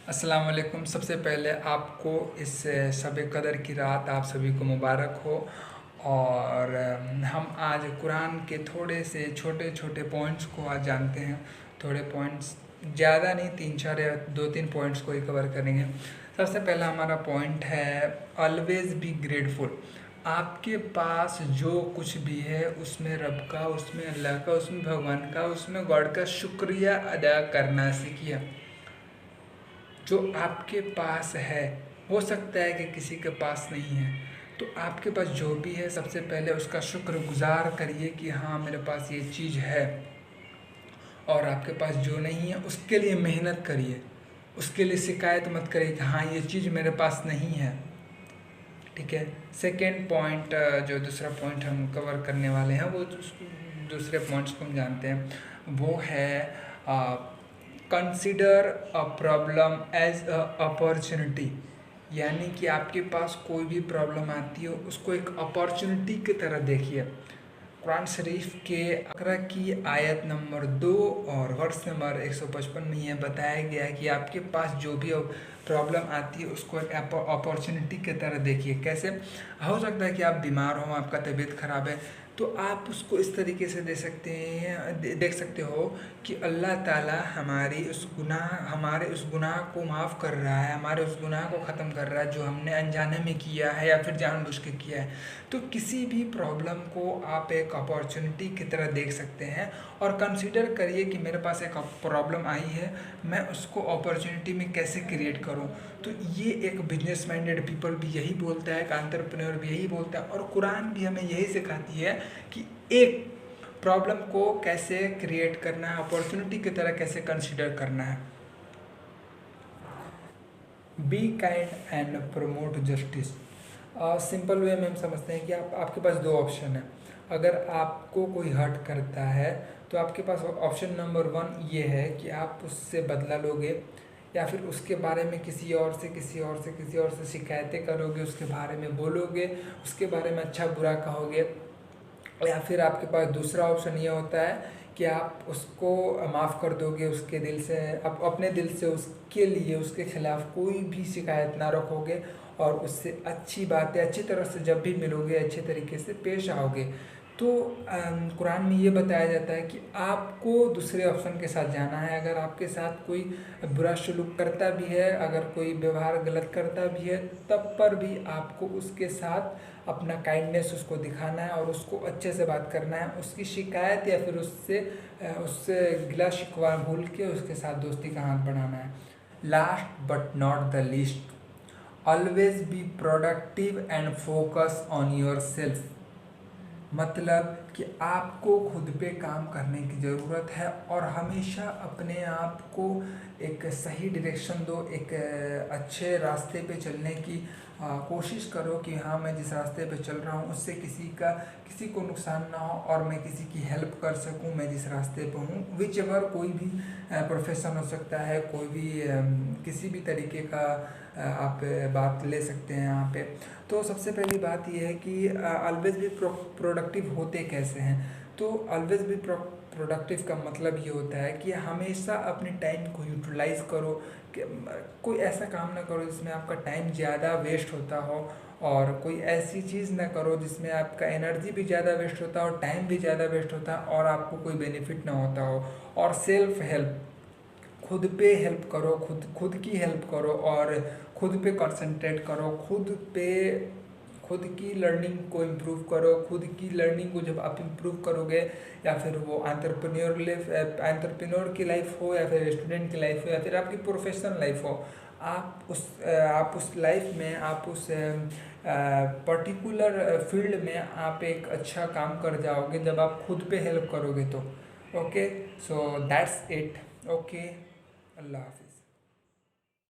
अस्सलाम वालेकुम। सबसे पहले आपको इस शब कदर की रात आप सभी को मुबारक हो। और हम आज कुरान के थोड़े से छोटे छोटे पॉइंट्स को आज जानते हैं। थोड़े पॉइंट्स, ज़्यादा नहीं, तीन चार या दो तीन पॉइंट्स को ही कवर करेंगे। सबसे पहला हमारा पॉइंट है ऑलवेज़ बी ग्रेटफुल। आपके पास जो कुछ भी है उसमें रब का, उसमें अल्लाह का, उसमें भगवान का, उसमें गॉड का शुक्रिया अदा करना सीखिए। जो आपके पास है, हो सकता है कि किसी के पास नहीं है, तो आपके पास जो भी है सबसे पहले उसका शुक्रगुजार करिए कि हाँ मेरे पास ये चीज़ है। और आपके पास जो नहीं है उसके लिए मेहनत करिए, उसके लिए शिकायत मत करिए कि हाँ ये चीज़ मेरे पास नहीं है। ठीक है। सेकेंड पॉइंट, जो दूसरा पॉइंट हम कवर करने वाले हैं वो दूसरे पॉइंट्स को हम जानते हैं, वो है consider a problem as a opportunity. यानी कि आपके पास कोई भी प्रॉब्लम आती हो उसको एक अपॉर्चुनिटी की तरह देखिए। कुरान शरीफ के अकरा की आयत नंबर 2 और वर्स नंबर 155 में यह बताया गया है कि आपके पास जो भी प्रॉब्लम आती है उसको एक अपॉर्चुनिटी की तरह देखिए। कैसे? हो सकता है कि आप बीमार हो, आपका तबीयत ख़राब है, तो आप उसको इस तरीके से देख सकते हो कि अल्लाह ताला हमारे उस गुनाह को माफ़ कर रहा है, हमारे उस गुनाह को ख़त्म कर रहा है जो हमने अनजाने में किया है या फिर जानबूझ के किया है। तो किसी भी प्रॉब्लम को आप एक अपॉर्चुनिटी की तरह देख सकते हैं और कंसीडर करिए कि मेरे पास एक प्रॉब्लम आई है, मैं उसको अपॉर्चुनिटी में कैसे क्रिएट करूं। तो ये एक बिजनेस माइंडेड पीपल भी यही बोलता है, एक एंटरप्रेन्योर भी यही बोलता है, और कुरान भी हमें यही सिखाती है कि एक प्रॉब्लम को कैसे क्रिएट करना है, अपॉर्चुनिटी की तरह कैसे कंसीडर करना है। Be kind and promote justice. Simple way में हम समझते हैं कि आपके पास दो ऑप्शन है। अगर आपको कोई हर्ट करता है तो आपके पास ऑप्शन नंबर 1 ये है कि आप उससे बदला लोगे, या फिर उसके बारे में किसी और से शिकायतें करोगे, उसके बारे में बोलोगे, उसके बारे में अच्छा बुरा कहोगे। या फिर आपके पास दूसरा ऑप्शन ये होता है कि आप उसको माफ़ कर दोगे, उसके दिल से, आप अपने दिल से उसके लिए, उसके खिलाफ़ कोई भी शिकायत ना रखोगे और उससे अच्छी बातें अच्छी तरह से जब भी मिलोगे अच्छे तरीके से पेश आओगे। तो कुरान में ये बताया जाता है कि आपको दूसरे ऑप्शन के साथ जाना है। अगर आपके साथ कोई बुरा सलूक करता भी है, अगर कोई व्यवहार गलत करता भी है, तब पर भी आपको उसके साथ अपना काइंडनेस उसको दिखाना है और उसको अच्छे से बात करना है। उसकी शिकायत या फिर उससे गिला शिकवा भूल के उसके साथ दोस्ती का हाथ बढ़ाना है। Last but not the least, always be productive and focus on your self. मतलब कि आपको खुद पे काम करने की ज़रूरत है और हमेशा अपने आप को एक सही डायरेक्शन दो, एक अच्छे रास्ते पे चलने की कोशिश करो कि हाँ मैं जिस रास्ते पे चल रहा हूँ उससे किसी को नुकसान ना हो और मैं किसी की हेल्प कर सकूँ। मैं जिस रास्ते पे हूँ, विच एवर कोई भी प्रोफेशन हो सकता है, कोई भी किसी भी तरीके का आप बात ले सकते हैं यहाँ पे। तो सबसे पहली बात यह है कि ऑलवेज भी प्रोडक्टिव होते कैसे हैं। तो ऑलवेज भी प्रोडक्टिव का मतलब ये होता है कि हमेशा अपने टाइम को यूटिलाइज करो, कि कोई ऐसा काम ना करो जिसमें आपका टाइम ज़्यादा वेस्ट होता हो, और कोई ऐसी चीज़ ना करो जिसमें आपका एनर्जी भी ज़्यादा वेस्ट होता हो, टाइम भी ज़्यादा वेस्ट होता है और आपको कोई बेनिफिट ना होता हो। और सेल्फ हेल्प, खुद पे हेल्प करो, खुद की हेल्प करो और खुद पे कंसंट्रेट करो, खुद की लर्निंग को इम्प्रूव करो। खुद की लर्निंग को जब आप इम्प्रूव करोगे, या फिर वो एंटरप्रेन्योर की लाइफ हो, या फिर स्टूडेंट की लाइफ हो, या फिर आपकी प्रोफेशनल लाइफ हो, आप उस लाइफ में, आप उस पर्टिकुलर फील्ड में आप एक अच्छा काम कर जाओगे जब आप खुद पे हेल्प करोगे तो। Okay, so that's it. Okay, अल्लाह हाफिज़।